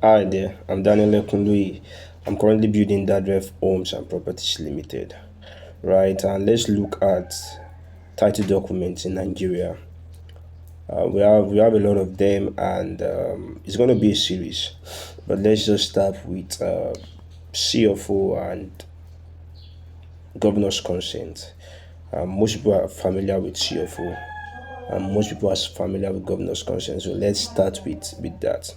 Hi there, I'm Daniel Ekunloyi. I'm currently building Dadref Homes and Properties Limited. Right, and let's look at title documents in Nigeria. We have a lot of them, and it's going to be a series. But let's just start with CFO and governor's consent. Most people are familiar with CFO, and most people are familiar with governor's consent. So let's start with that.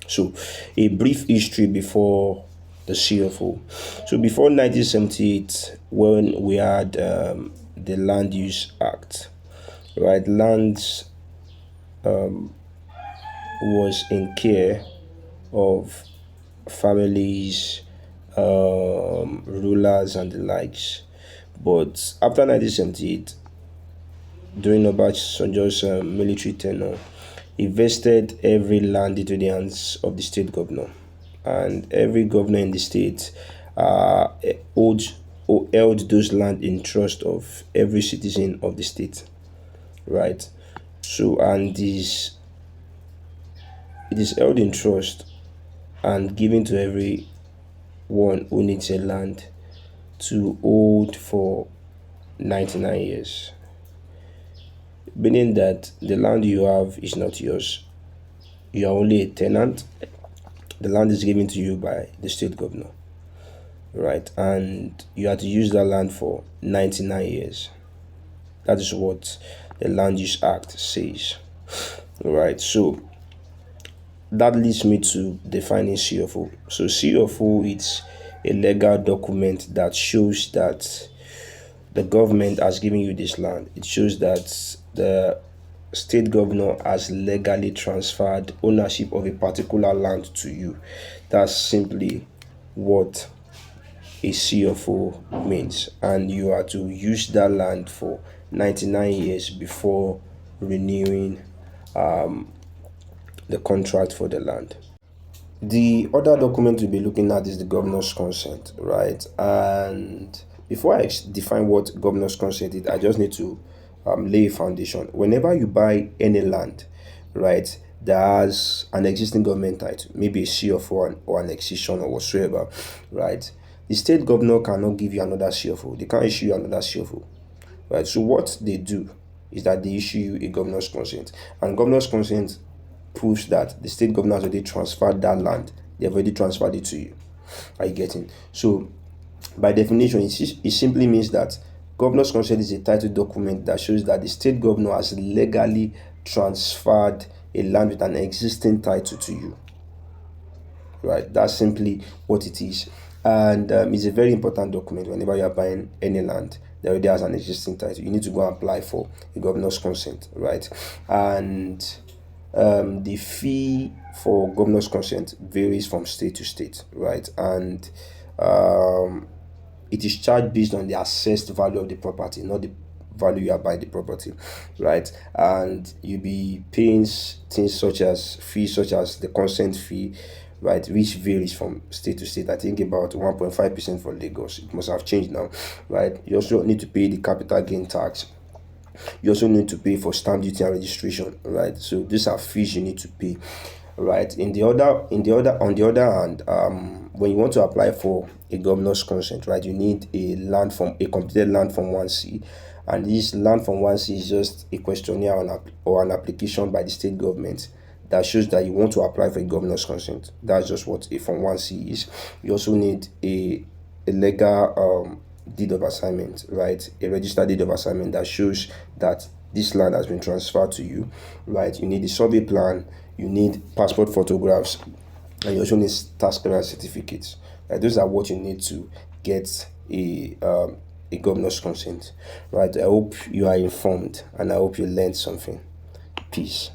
So, a brief history before the CFO. So, before 1978, when we had the Land Use Act, right, lands was in care of families, rulers, and the likes. But after 1978, during Obasanjo's military tenure, he vested every land into the hands of the state governor, and every governor in the state uh, owed, held those land in trust of every citizen of the state, right? So, and it is held in trust and given to everyone who needs a land to hold for 99 years, meaning that the land you have is not yours. You are only a tenant. The land is given to you by the state governor, right? And you have to use that land for 99 years. That is what the Land Use Act says, right? So that leads me to defining CFO. So CFO is a legal document that shows that the government has given you this land. It shows that the state governor has legally transferred ownership of a particular land to you. That's simply what a CFO means. And you are to use that land for 99 years before renewing the contract for the land. The other document we'll be looking at is the governor's consent, right? And before I define what governor's consent is, I just need to lay a foundation. Whenever you buy any land, right, that has an existing government title, maybe a CFO or an excision or whatsoever, right, the state governor cannot give you another CFO. They can't issue you another CFO, right? So what they do is that they issue you a governor's consent, and governor's consent proves that the state governor has already transferred that land. They have already transferred it to you. Are you getting? So, by definition, it simply means that governor's consent is a title document that shows that the state governor has legally transferred a land with an existing title to you. Right? That's simply what it is. And it's a very important document whenever you are buying any land that already has an existing title. You need to go and apply for a governor's consent, right? And the fee for governor's consent varies from state to state, right? And um, it is charged based on the assessed value of the property, not the value you are buying the property, right? And you'll be paying things such as fees, such as the consent fee, right, which varies from state to state. I think about 1.5% for Lagos. It must have changed now, right? You also need to pay the capital gain tax. You also need to pay for stamp duty and registration, right? So these are fees you need to pay, right? On the other hand, when you want to apply for a governor's consent, right, you need a completed land from 1C, and this land from 1C is just a questionnaire or an application by the state government that shows that you want to apply for a governor's consent. That's just what a Form 1C is. You also need a legal deed of assignment, right? A registered deed of assignment that shows that this land has been transferred to you, right? You need a survey plan, you need passport photographs, and you also need tax clearance certificates. Right? Those are what you need to get a governor's consent, right? I hope you are informed and I hope you learned something. Peace.